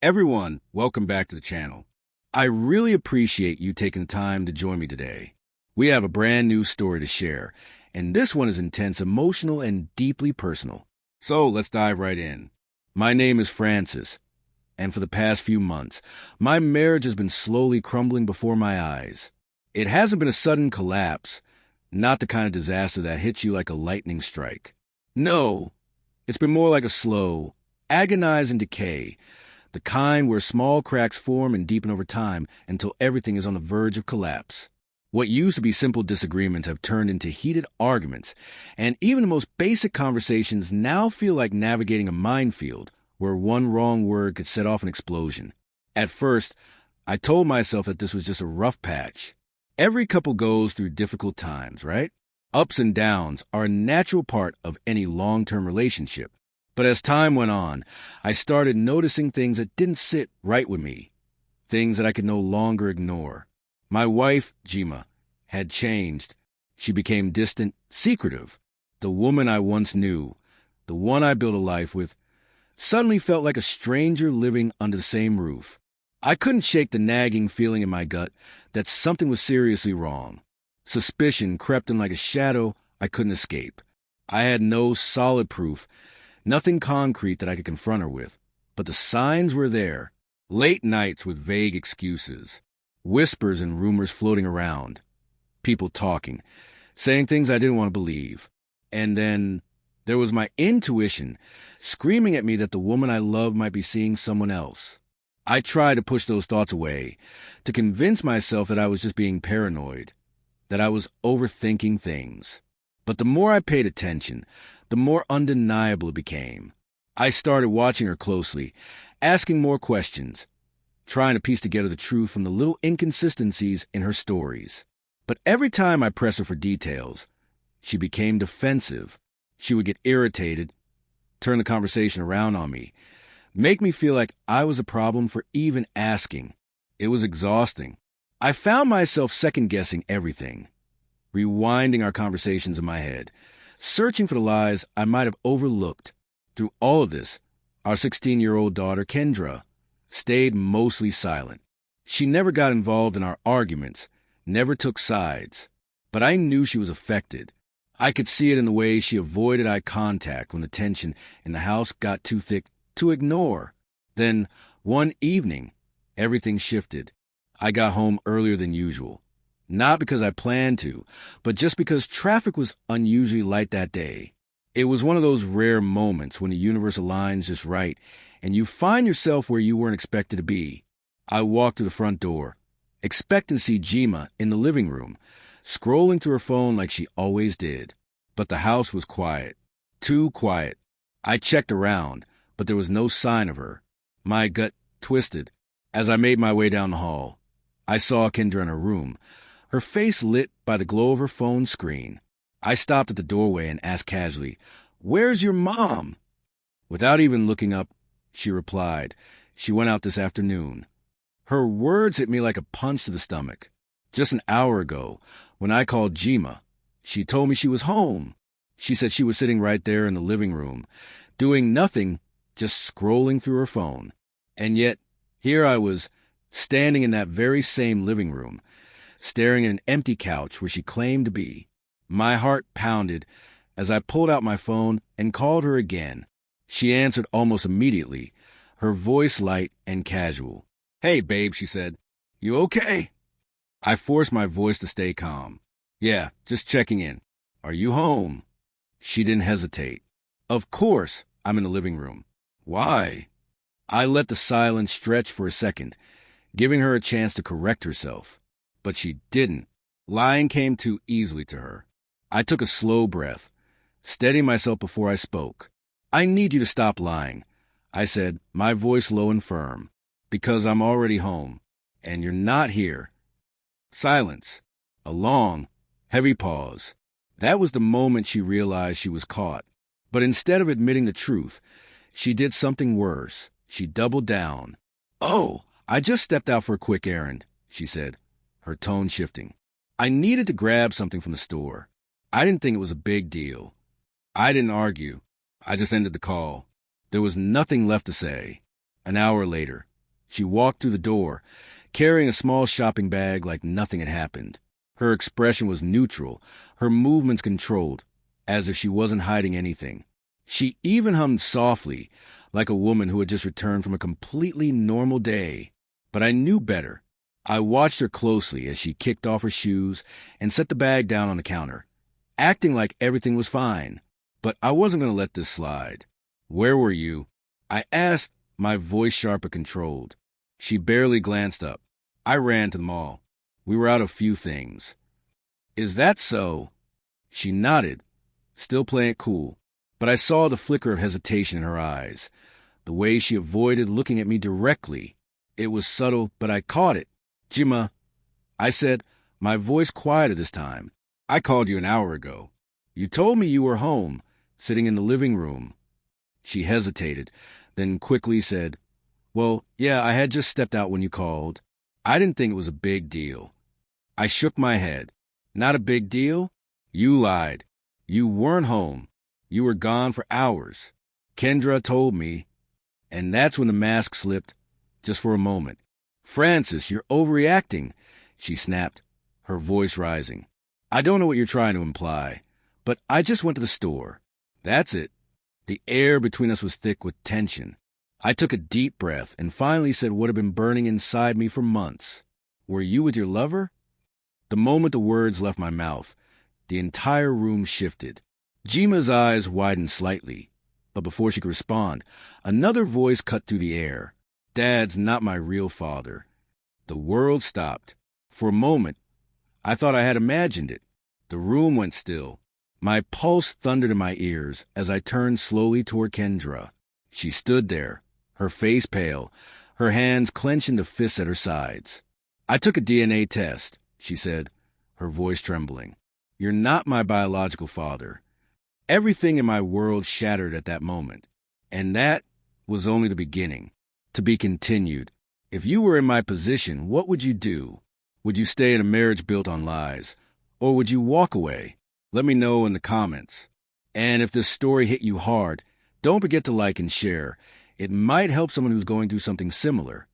Everyone, welcome back to the channel. I really appreciate you taking the time to join me today. We have a brand new story to share, and this one is intense, emotional, and deeply personal. So let's dive right in. My name is Francis, and for the past few months, my marriage has been slowly crumbling before my eyes. It hasn't been a sudden collapse, not the kind of disaster that hits you like a lightning strike. No, it's been more like a slow, agonizing decay. The kind where small cracks form and deepen over time until everything is on the verge of collapse. What used to be simple disagreements have turned into heated arguments, and even the most basic conversations now feel like navigating a minefield where one wrong word could set off an explosion. At first, I told myself that this was just a rough patch. Every couple goes through difficult times, right? Ups and downs are a natural part of any long-term relationship. But as time went on, I started noticing things that didn't sit right with me, things that I could no longer ignore. My wife, Jima, had changed. She became distant, secretive. The woman I once knew, the one I built a life with, suddenly felt like a stranger living under the same roof. I couldn't shake the nagging feeling in my gut that something was seriously wrong. Suspicion crept in like a shadow I couldn't escape. I had no solid proof, nothing concrete that I could confront her with, but the signs were there. Late nights with vague excuses, whispers and rumors floating around, people talking, saying things I didn't want to believe. And then there was my intuition screaming at me that the woman I loved might be seeing someone else. I tried to push those thoughts away, to convince myself that I was just being paranoid, that I was overthinking things. But the more I paid attention, the more undeniable it became. I started watching her closely, asking more questions, trying to piece together the truth from the little inconsistencies in her stories. But every time I pressed her for details, she became defensive. She would get irritated, turn the conversation around on me, make me feel like I was a problem for even asking. It was exhausting. I found myself second-guessing everything, rewinding our conversations in my head, searching for the lies I might have overlooked. Through all of this, our 16-year-old daughter, Kendra, stayed mostly silent. She never got involved in our arguments, never took sides. But I knew she was affected. I could see it in the way she avoided eye contact when the tension in the house got too thick to ignore. Then, one evening, everything shifted. I got home earlier than usual. Not because I planned to, but just because traffic was unusually light that day. It was one of those rare moments when the universe aligns just right, and you find yourself where you weren't expected to be. I walked to the front door, expecting to see Jima in the living room, scrolling through her phone like she always did. But the house was quiet. Too quiet. I checked around, but there was no sign of her. My gut twisted. As I made my way down the hall, I saw Kendra in her room, her face lit by the glow of her phone screen. I stopped at the doorway and asked casually, "Where's your mom?" Without even looking up, she replied, "She went out this afternoon." Her words hit me like a punch to the stomach. Just an hour ago, when I called Jima, she told me she was home. She said she was sitting right there in the living room, doing nothing, just scrolling through her phone. And yet, here I was, standing in that very same living room, staring at an empty couch where she claimed to be. My heart pounded as I pulled out my phone and called her again. She answered almost immediately, her voice light and casual. "Hey, babe," she said. "You okay?" I forced my voice to stay calm. "Yeah, just checking in. Are you home?" She didn't hesitate. "Of course, I'm in the living room." "Why?" I let the silence stretch for a second, giving her a chance to correct herself. But she didn't. Lying came too easily to her. I took a slow breath, steadying myself before I spoke. "I need you to stop lying," I said, my voice low and firm, "because I'm already home, and you're not here." Silence. A long, heavy pause. That was the moment she realized she was caught. But instead of admitting the truth, she did something worse. She doubled down. "Oh, I just stepped out for a quick errand," she said, her tone shifting. "I needed to grab something from the store. I didn't think it was a big deal." I didn't argue. I just ended the call. There was nothing left to say. An hour later, She walked through the door, carrying a small shopping bag like nothing had happened. Her expression was neutral, her movements controlled, as if she wasn't hiding anything. She even hummed softly, like a woman who had just returned from a completely normal day. But I knew better. I watched her closely as she kicked off her shoes and set the bag down on the counter, acting like everything was fine. But I wasn't going to let this slide. "Where were you?" I asked, my voice sharp but controlled. She barely glanced up. "I ran to the mall. We were out of few things." "Is that so?" She nodded, still playing it cool, but I saw the flicker of hesitation in her eyes, the way she avoided looking at me directly. It was subtle, but I caught it. "Jima," I said, my voice quieter this time. "I called you an hour ago. You told me you were home, sitting in the living room." She hesitated, then quickly said, "Well, yeah, I had just stepped out when you called. I didn't think it was a big deal." I shook my head. "Not a big deal? You lied. You weren't home. You were gone for hours. Kendra told me." And that's when the mask slipped, just for a moment. "Francis, you're overreacting," she snapped, her voice rising. "I don't know what you're trying to imply, but I just went to the store. That's it." The air between us was thick with tension. I took a deep breath and finally said what had been burning inside me for months. "Were you with your lover?" The moment the words left my mouth, the entire room shifted. Jima's eyes widened slightly, but before she could respond, another voice cut through the air. "Dad's not my real father." The world stopped. For a moment, I thought I had imagined it. The room went still. My pulse thundered in my ears as I turned slowly toward Kendra. She stood there, her face pale, her hands clenched into fists at her sides. "I took a DNA test," she said, her voice trembling. "You're not my biological father." Everything in my world shattered at that moment. And that was only the beginning. To be continued. If you were in my position, what would you do? Would you stay in a marriage built on lies? Or would you walk away? Let me know in the comments. And if this story hit you hard, don't forget to like and share. It might help someone who's going through something similar.